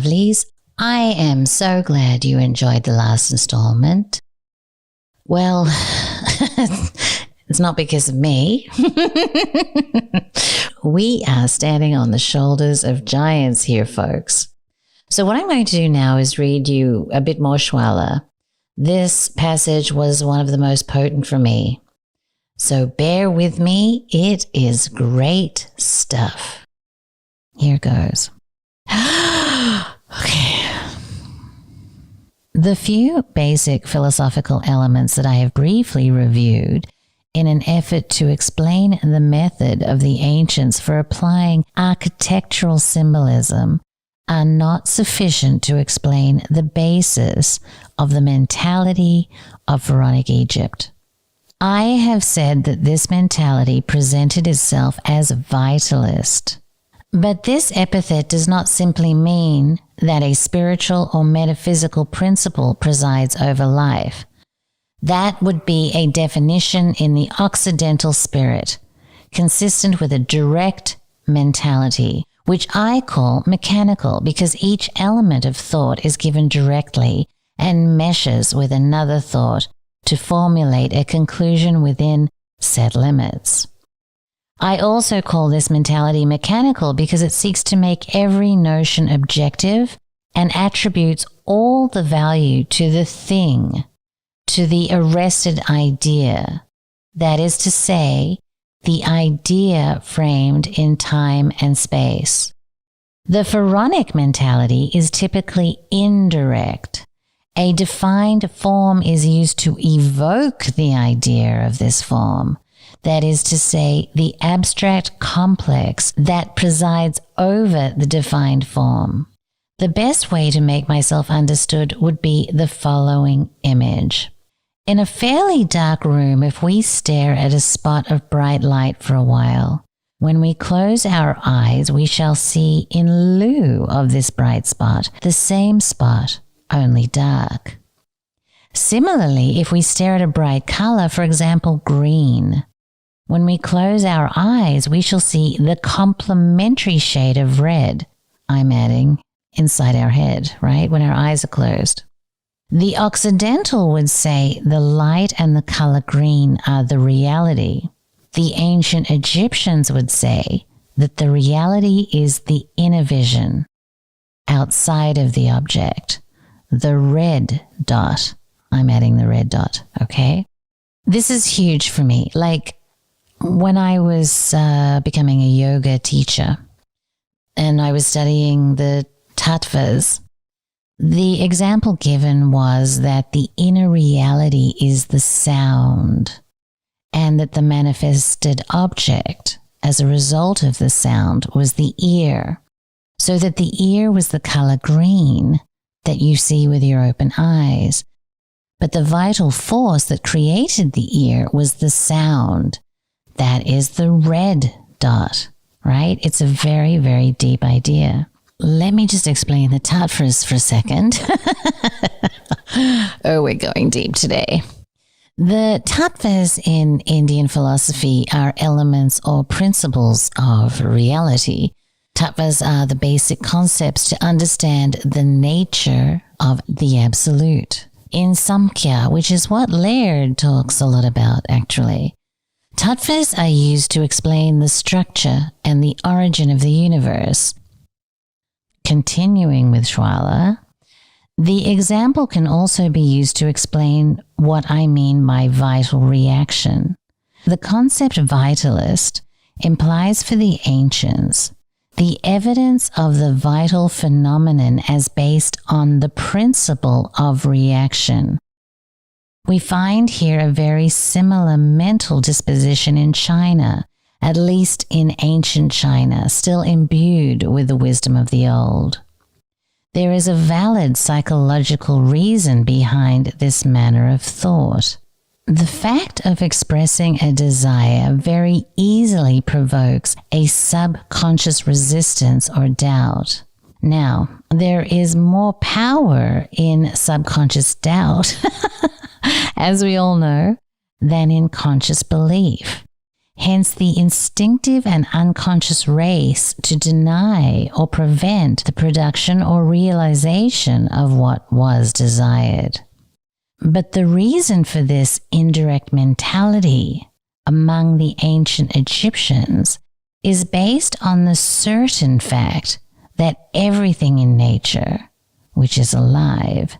lovelies. I am so glad you enjoyed the last installment. Well, it's not because of me. We are standing on the shoulders of giants here, folks. So what I'm going to do now is read you a bit more Schwaller. This passage was one of the most potent for me. So bear with me. It is great stuff. Here goes. Okay. The few basic philosophical elements that I have briefly reviewed in an effort to explain the method of the ancients for applying architectural symbolism are not sufficient to explain the basis of the mentality of Pharaonic Egypt. I have said that this mentality presented itself as vitalist. But this epithet does not simply mean that a spiritual or metaphysical principle presides over life. That would be a definition in the Occidental spirit, consistent with a direct mentality, which I call mechanical because each element of thought is given directly and meshes with another thought to formulate a conclusion within set limits. I also call this mentality mechanical because it seeks to make every notion objective and attributes all the value to the thing, to the arrested idea, that is to say, the idea framed in time and space. The Pharaonic mentality is typically indirect. A defined form is used to evoke the idea of this form, that is to say, the abstract complex that presides over the defined form. The best way to make myself understood would be the following image. In a fairly dark room, if we stare at a spot of bright light for a while, when we close our eyes, we shall see in lieu of this bright spot, the same spot, only dark. Similarly, if we stare at a bright color, for example, green, when we close our eyes, we shall see the complementary shade of red, I'm adding, inside our head, right, when our eyes are closed. The Occidental would say the light and the color green are the reality. The ancient Egyptians would say that the reality is the inner vision, outside of the object, the red dot. I'm adding the red dot, okay? This is huge for me. Like when I was becoming a yoga teacher and I was studying the tattvas, the example given was that the inner reality is the sound and that the manifested object as a result of the sound was the ear, so that the ear was the color green that you see with your open eyes. But the vital force that created the ear was the sound. That is the red dot, right? It's a very, very deep idea. Let me just explain the tattvas for a second. Oh, we're going deep today. The tattvas in Indian philosophy are elements or principles of reality. Tattvas are the basic concepts to understand the nature of the absolute. In Samkhya, which is what Laird talks a lot about actually, tattvas are used to explain the structure and the origin of the universe. Continuing with Schwaller, the example can also be used to explain what I mean by vital reaction. The concept vitalist implies for the ancients the evidence of the vital phenomenon as based on the principle of reaction. We find here a very similar mental disposition in China, at least in ancient China, still imbued with the wisdom of the old. There is a valid psychological reason behind this manner of thought. The fact of expressing a desire very easily provokes a subconscious resistance or doubt. Now, there is more power in subconscious doubt, as we all know, than in conscious belief. Hence the instinctive and unconscious race to deny or prevent the production or realization of what was desired. But the reason for this indirect mentality among the ancient Egyptians is based on the certain fact that everything in nature, which is alive,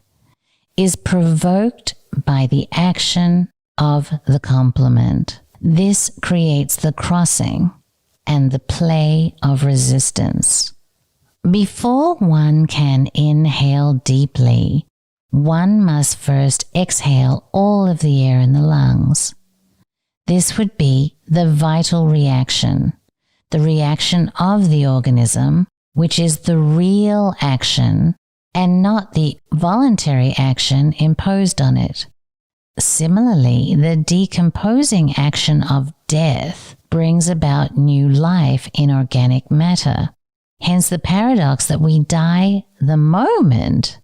is provoked by the action of the complement. This creates the crossing and the play of resistance. Before one can inhale deeply, one must first exhale all of the air in the lungs. This would be the vital reaction, the reaction of the organism, which is the real action and not the voluntary action imposed on it. Similarly, the decomposing action of death brings about new life in organic matter. Hence the paradox that we die the moment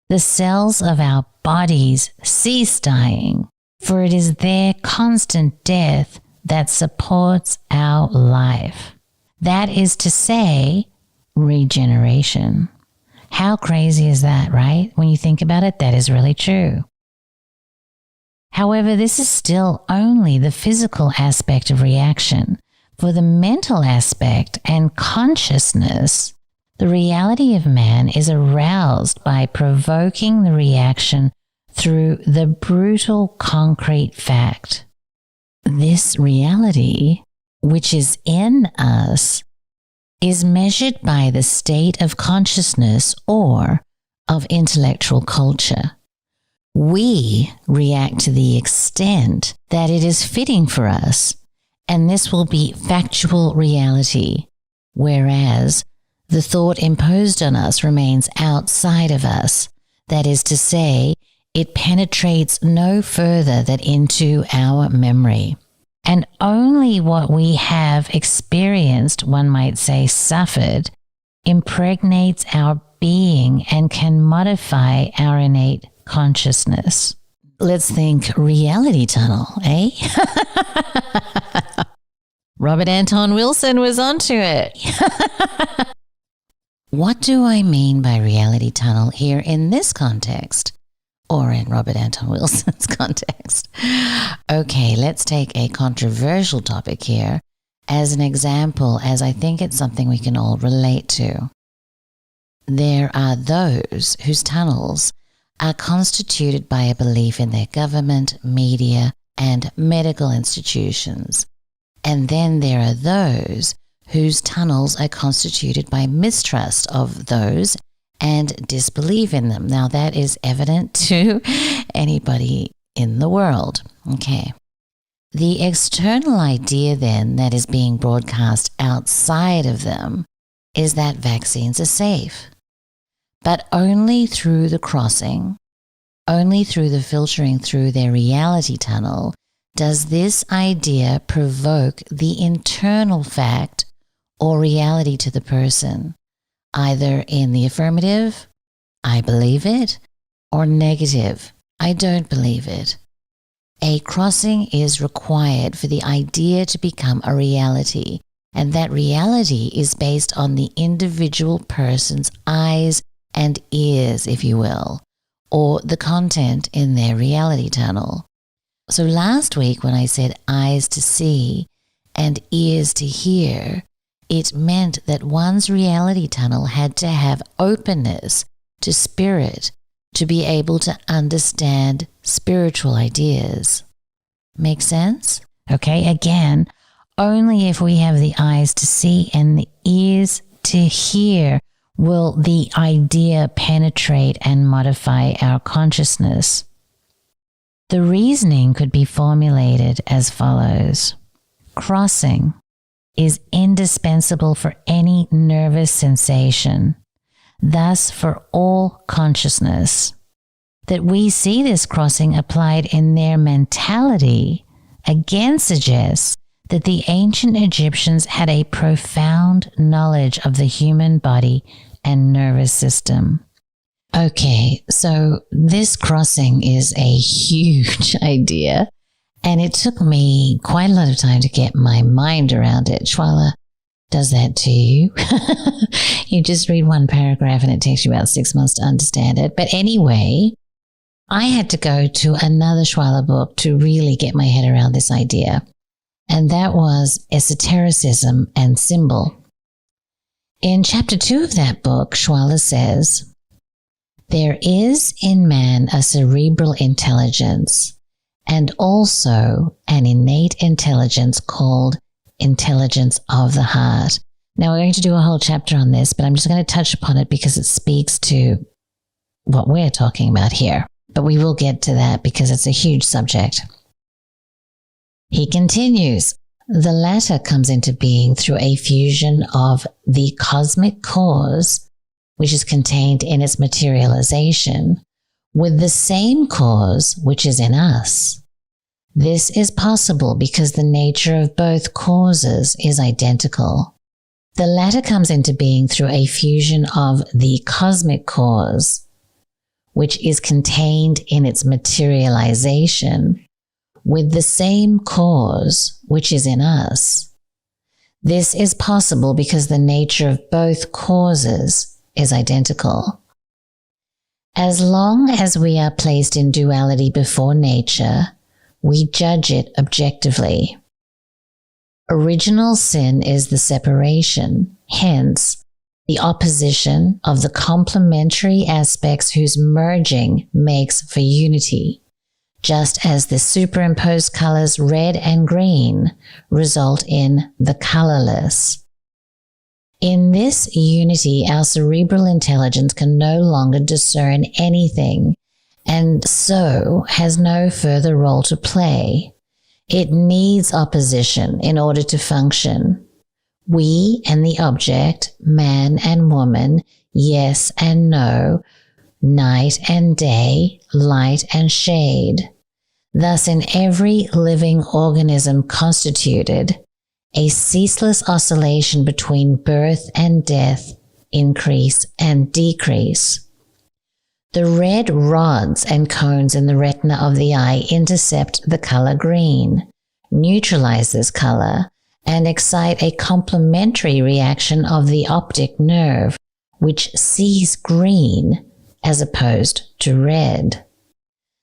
the cells of our bodies cease dying, for it is their constant death that supports our life. That is to say, regeneration. How crazy is that, right? When you think about it, that is really true. However, this is still only the physical aspect of reaction. For the mental aspect and consciousness, the reality of man is aroused by provoking the reaction through the brutal concrete fact. This reality, which is in us, is measured by the state of consciousness or of intellectual culture. We react to the extent that it is fitting for us, and this will be factual reality, whereas the thought imposed on us remains outside of us. That is to say, it penetrates no further than into our memory. And only what we have experienced, one might say suffered, impregnates our being and can modify our innate consciousness. Let's think reality tunnel, eh? Robert Anton Wilson was onto it. What do I mean by reality tunnel here in this context? Or in Robert Anton Wilson's context? Okay, let's take a controversial topic here as an example, as I think it's something we can all relate to. There are those whose tunnels are constituted by a belief in their government, media, and medical institutions. And then there are those whose tunnels are constituted by mistrust of those and disbelief in them. Now that is evident to anybody in the world. Okay. The external idea then that is being broadcast outside of them is that vaccines are safe. But only through the crossing, only through the filtering through their reality tunnel does this idea provoke the internal fact or reality to the person, either in the affirmative, I believe it, or negative, I don't believe it. A crossing is required for the idea to become a reality, and that reality is based on the individual person's eyes and ears, if you will, or the content in their reality tunnel. So last week when I said eyes to see and ears to hear, it meant that one's reality tunnel had to have openness to spirit to be able to understand spiritual ideas. Make sense? Okay, again, only if we have the eyes to see and the ears to hear will the idea penetrate and modify our consciousness. The reasoning could be formulated as follows. Crossing is indispensable for any nervous sensation, thus for all consciousness. That we see this crossing applied in their mentality again suggests that the ancient Egyptians had a profound knowledge of the human body and nervous system. Okay, so this crossing is a huge idea, And it took me quite a lot of time to get my mind around it. Schwaller does that to you. You just read one paragraph and it takes you about 6 months to understand it. But anyway, I had to go to another Schwaller book to really get my head around this idea. And that was Esotericism and Symbol. In chapter 2 of that book, Schwaller says, there is in man a cerebral intelligence and also an innate intelligence called intelligence of the heart. Now, we're going to do a whole chapter on this, but I'm just going to touch upon it because it speaks to what we're talking about here. But we will get to that because it's a huge subject. He continues, the latter comes into being through a fusion of the cosmic cause, which is contained in its materialization, with the same cause which is in us. This is possible because the nature of both causes is identical. The latter comes into being through a fusion of the cosmic cause, which is contained in its materialization, with the same cause which is in us. This is possible because the nature of both causes is identical. As long as we are placed in duality before nature, we judge it objectively. Original sin is the separation, hence, the opposition of the complementary aspects whose merging makes for unity, just as the superimposed colors red and green result in the colorless. In this unity, our cerebral intelligence can no longer discern anything, and so has no further role to play. It needs opposition in order to function. We and the object, man and woman, yes and no, night and day, light and shade. Thus, in every living organism constituted, a ceaseless oscillation between birth and death, increase and decrease. The red rods and cones in the retina of the eye intercept the color green, neutralize this color, and excite a complementary reaction of the optic nerve, which sees green as opposed to red.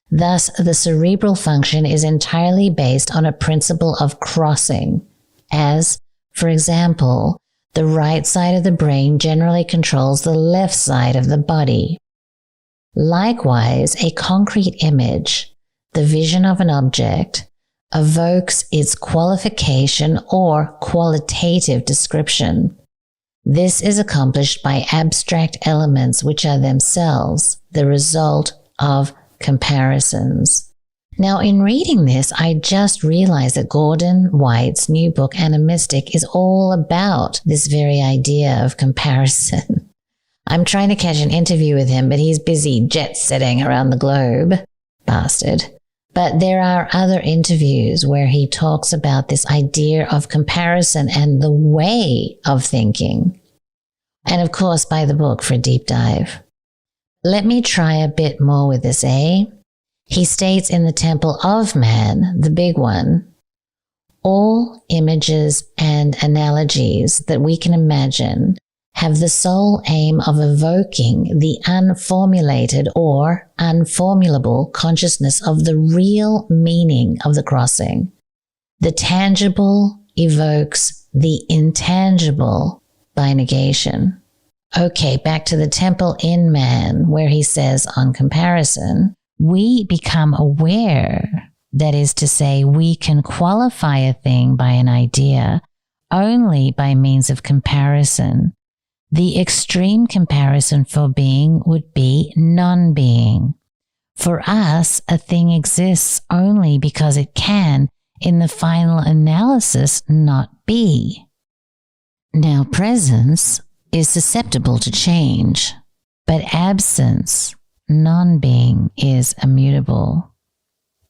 Thus, the cerebral function is entirely based on a principle of crossing, as, for example, the right side of the brain generally controls the left side of the body. Likewise, a concrete image, the vision of an object, evokes its qualification or qualitative description. This is accomplished by abstract elements which are themselves the result of comparisons. Now, in reading this, I just realized that Gordon White's new book, Animistic, is all about this very idea of comparison. I'm trying to catch an interview with him, but he's busy jet-setting around the globe. Bastard. But there are other interviews where he talks about this idea of comparison and the way of thinking. And of course, buy the book for a deep dive. Let me try a bit more with this, He states in the Temple of Man, the big one, all images and analogies that we can imagine have the sole aim of evoking the unformulated or unformulable consciousness of the real meaning of the crossing. The tangible evokes the intangible by negation. Okay, back to the temple in man, where he says on comparison, we become aware, that is to say, we can qualify a thing by an idea only by means of comparison. The extreme comparison for being would be non-being. For us, a thing exists only because it can, in the final analysis, not be. Now, presence is susceptible to change, but absence, non-being, is immutable.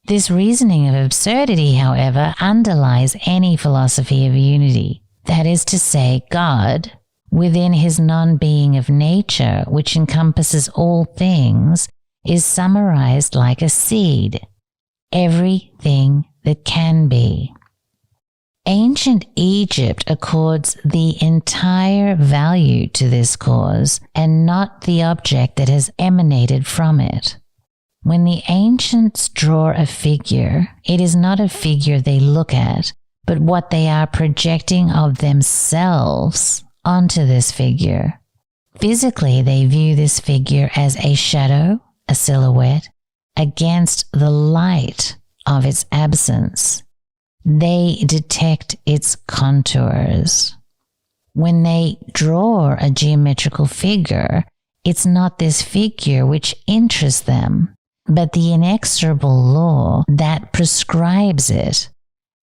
This reasoning of absurdity, however, underlies any philosophy of unity. That is to say, God, within his non-being of nature, which encompasses all things, is summarized like a seed. Everything that can be. Ancient Egypt accords the entire value to this cause and not the object that has emanated from it. When the ancients draw a figure, it is not a figure they look at, but what they are projecting of themselves onto this figure. Physically, they view this figure as a shadow, a silhouette, against the light of its absence. They detect its contours. When they draw a geometrical figure, it's not this figure which interests them, but the inexorable law that prescribes it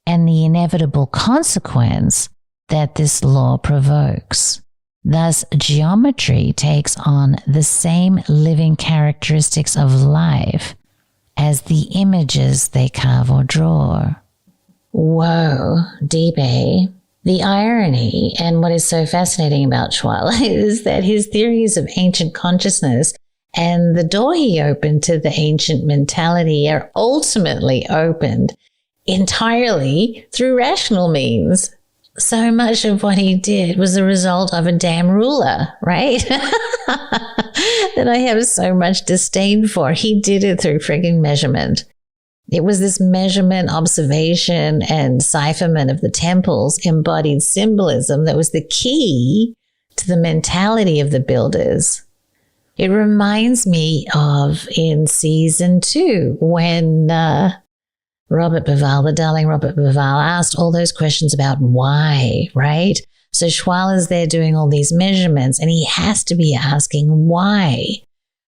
and the inevitable consequence that this law provokes. Thus, geometry takes on the same living characteristics of life as the images they carve or draw. Whoa, deep, eh? The irony and what is so fascinating about Schwaller is that his theories of ancient consciousness and the door he opened to the ancient mentality are ultimately opened entirely through rational means. So much of what he did was the result of a damn ruler, right? That I have so much disdain for. He did it through frigging measurement. It was this measurement, observation, and decipherment of the temple's embodied symbolism that was the key to the mentality of the builders. It reminds me of in season 2 when Robert Bauval, the darling Robert Bauval, asked all those questions about why, right? So Schwaller's there doing all these measurements and he has to be asking why.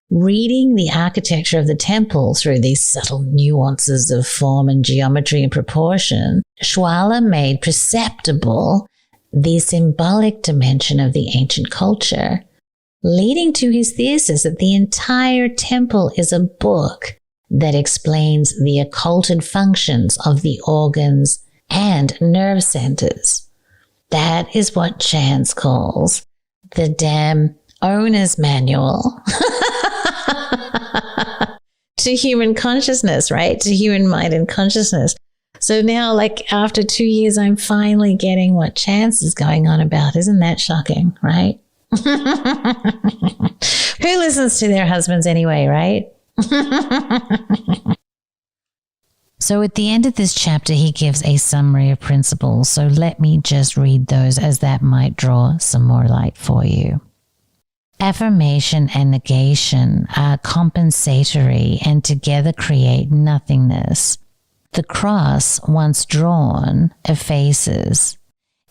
Reading the architecture of the temple through these subtle nuances of form and geometry and proportion, Schwaller made perceptible the symbolic dimension of the ancient culture, leading to his thesis that the entire temple is a book that explains the occulted functions of the organs and nerve centers. That is what Chance calls the damn owner's manual to human consciousness, right? To human mind and consciousness. So now, like after 2 years, I'm finally getting what Chance is going on about. Isn't that shocking, right? Who listens to their husbands anyway, right? So at the end of this chapter, he gives a summary of principles. So let me just read those as that might draw some more light for you. Affirmation and negation are compensatory and together create nothingness. The cross, once drawn, effaces.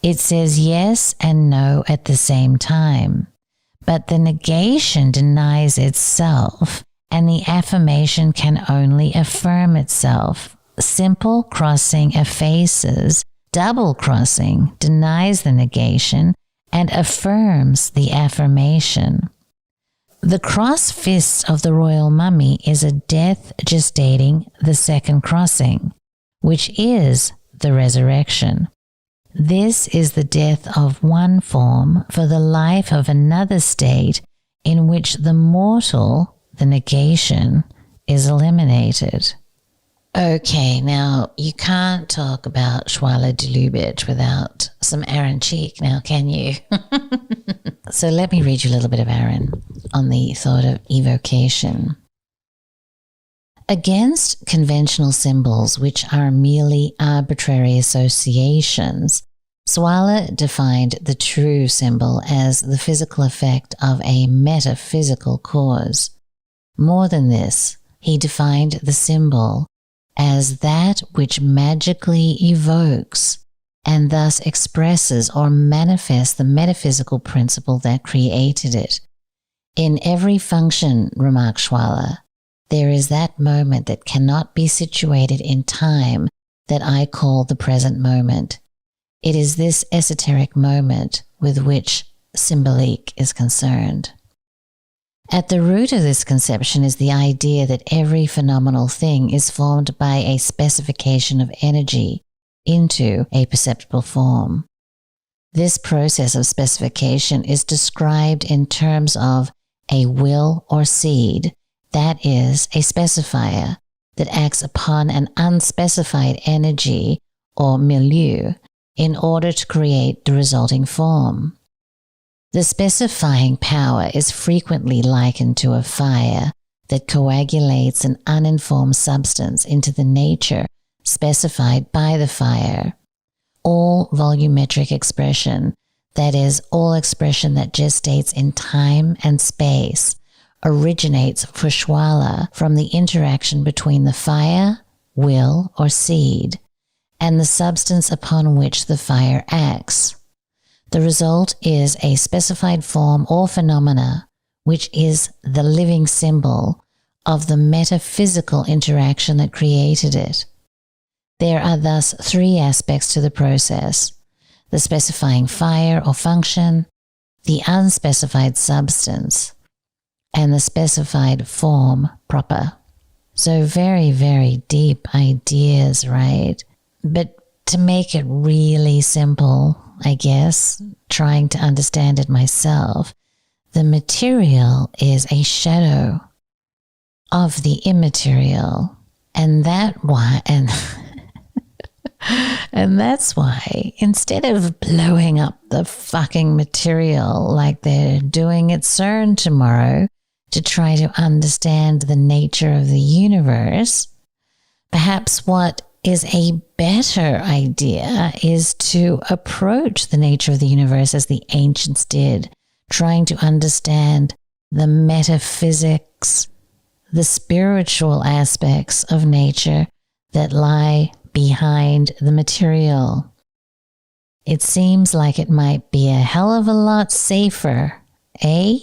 It says yes and no at the same time, but the negation denies itself, and the affirmation can only affirm itself. Simple crossing effaces, double crossing denies the negation and affirms the affirmation. The cross fist of the royal mummy is a death gestating the second crossing, which is the resurrection. This is the death of one form for the life of another state in which the mortal, the negation, is eliminated. Okay, now you can't talk about Schwaller de Lubicz without some Aaron Cheak now, can you? So let me read you a little bit of Aaron on the thought of evocation. Against conventional symbols, which are merely arbitrary associations, Schwaller defined the true symbol as the physical effect of a metaphysical cause. More than this, he defined the symbol as that which magically evokes and thus expresses or manifests the metaphysical principle that created it. In every function, remarks Schwaller, there is that moment that cannot be situated in time that I call the present moment. It is this esoteric moment with which symbolique is concerned. At the root of this conception is the idea that every phenomenal thing is formed by a specification of energy into a perceptible form. This process of specification is described in terms of a will or seed, that is, a specifier, that acts upon an unspecified energy or milieu in order to create the resulting form. The specifying power is frequently likened to a fire that coagulates an uninformed substance into the nature specified by the fire. All volumetric expression, that is, all expression that gestates in time and space, originates for Schwaller from the interaction between the fire, will, or seed, and the substance upon which the fire acts. The result is a specified form or phenomena, which is the living symbol of the metaphysical interaction that created it. There are thus three aspects to the process: the specifying fire or function, the unspecified substance, and the specified form proper. So very, very deep ideas, right? But to make it really simple, I guess, trying to understand it myself, the material is a shadow of the immaterial. And that's why instead of blowing up the fucking material like they're doing at CERN tomorrow to try to understand the nature of the universe, perhaps what is a better idea is to approach the nature of the universe as the ancients did, trying to understand the metaphysics, the spiritual aspects of nature that lie behind the material. It seems like it might be a hell of a lot safer, eh?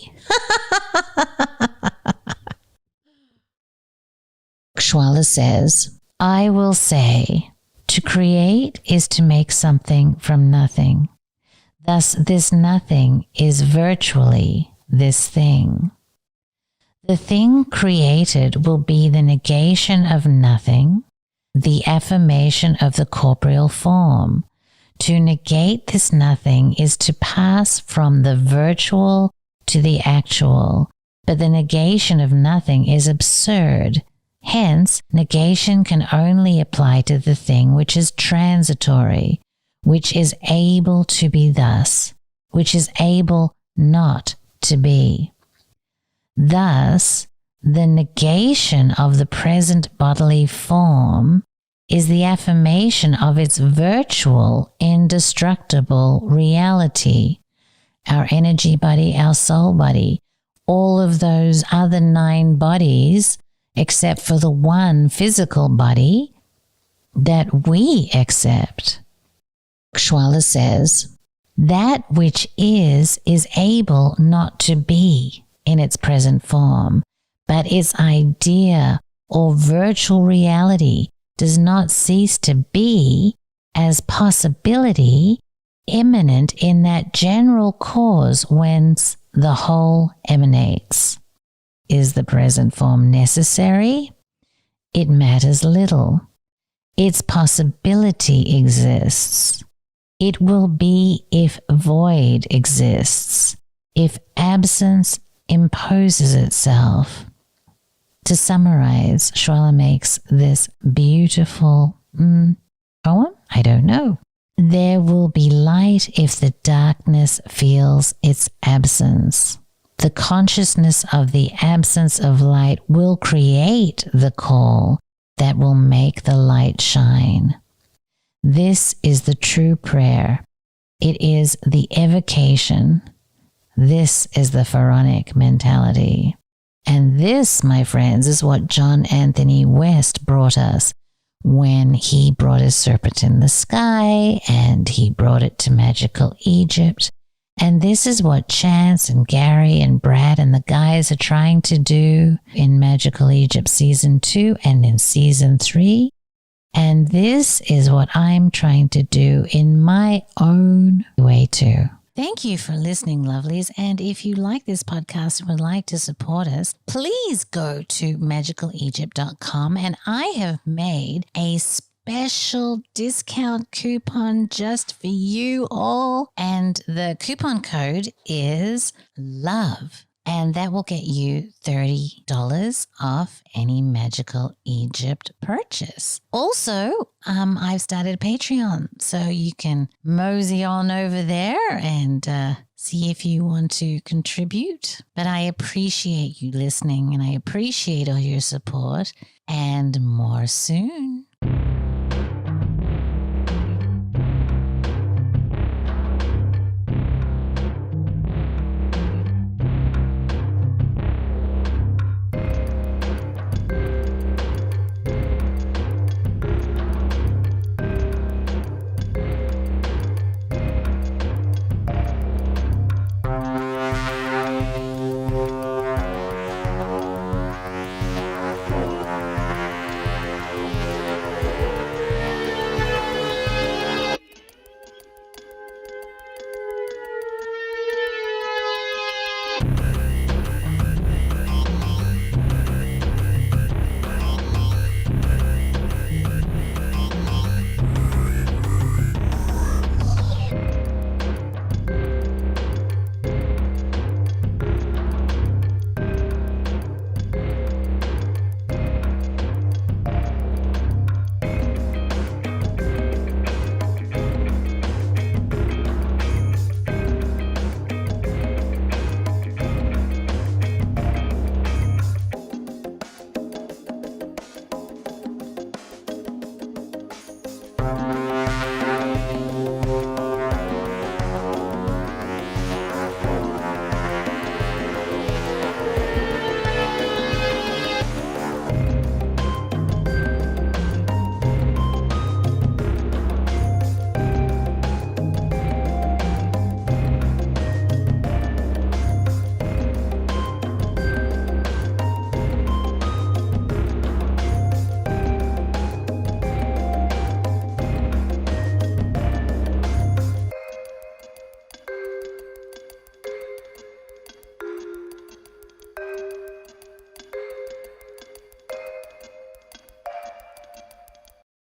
Schwaller says, I will say, to create is to make something from nothing. Thus, this nothing is virtually this thing. The thing created will be the negation of nothing, the affirmation of the corporeal form. To negate this nothing is to pass from the virtual to the actual, but the negation of nothing is absurd. Hence, negation can only apply to the thing which is transitory, which is able to be thus, which is able not to be. Thus, the negation of the present bodily form is the affirmation of its virtual, indestructible reality. Our energy body, our soul body, all of those other 9 bodies, except for the one physical body that we accept. Schwaller says, that which is able not to be in its present form, but its idea or virtual reality does not cease to be as possibility immanent in that general cause whence the whole emanates. Is the present form necessary? It matters little. Its possibility exists. It will be if void exists, if absence imposes itself. To summarize, Schwaller makes this beautiful poem? I don't know. There will be light if the darkness feels its absence. The consciousness of the absence of light will create the call that will make the light shine. This is the true prayer. It is the evocation. This is the Pharaonic mentality. And this, my friends, is what John Anthony West brought us when he brought his serpent in the sky and he brought it to magical Egypt. And this is what Chance and Gary and Brad and the guys are trying to do in Magical Egypt Season 2 and in Season 3. And this is what I'm trying to do in my own way too. Thank you for listening, lovelies. And if you like this podcast and would like to support us, please go to magicalegypt.com. And I have made a special discount coupon just for you all. And the coupon code is LOVE. And that will get you $30 off any Magical Egypt purchase. Also, I've started Patreon, so you can mosey on over there and see if you want to contribute. But I appreciate you listening, and I appreciate all your support, and more soon.